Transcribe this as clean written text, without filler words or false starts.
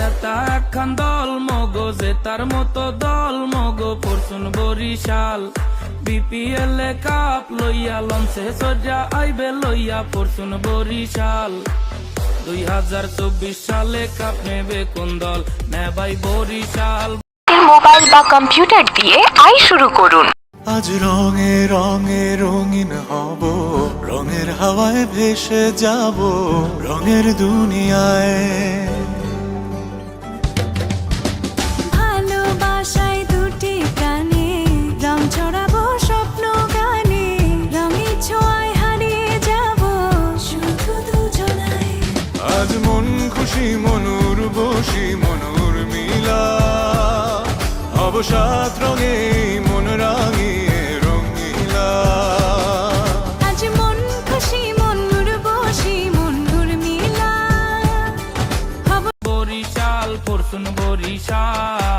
সেতা একখান দল মগো জেতার মতো দল মগো পরশুন বরিশাল বিপিএল এ কাপ লইয়া লঞ্চে সজ্জা আইবে লইয়া পরশুন বরিশাল 2024 সালে কাপ নেবে কোন দল নেবাই বরিশাল। মোবাইল বা কম্পিউটার দিয়ে আই শুরু করুন। আজ রঙে রঙে রঙিন হব, রঙের হাওয়ায় ভেসে যাব রঙের দুনিয়ায়। ভালোবাসায় দুটি প্রাণে রং ছড়াবো স্বপ্ন গানে, রঙের ছোঁয়ায় হারিয়ে যাব শুধু দুজনায়। আজ মন খুশি মনুর বসি মনুর মিলা, অবসাদ রঙে মন রাঙিয়ে রঙিলা। আজ মন খুশি মনুর বসি মনুর মিলা, বরিশাল পরশুন বরিশাল।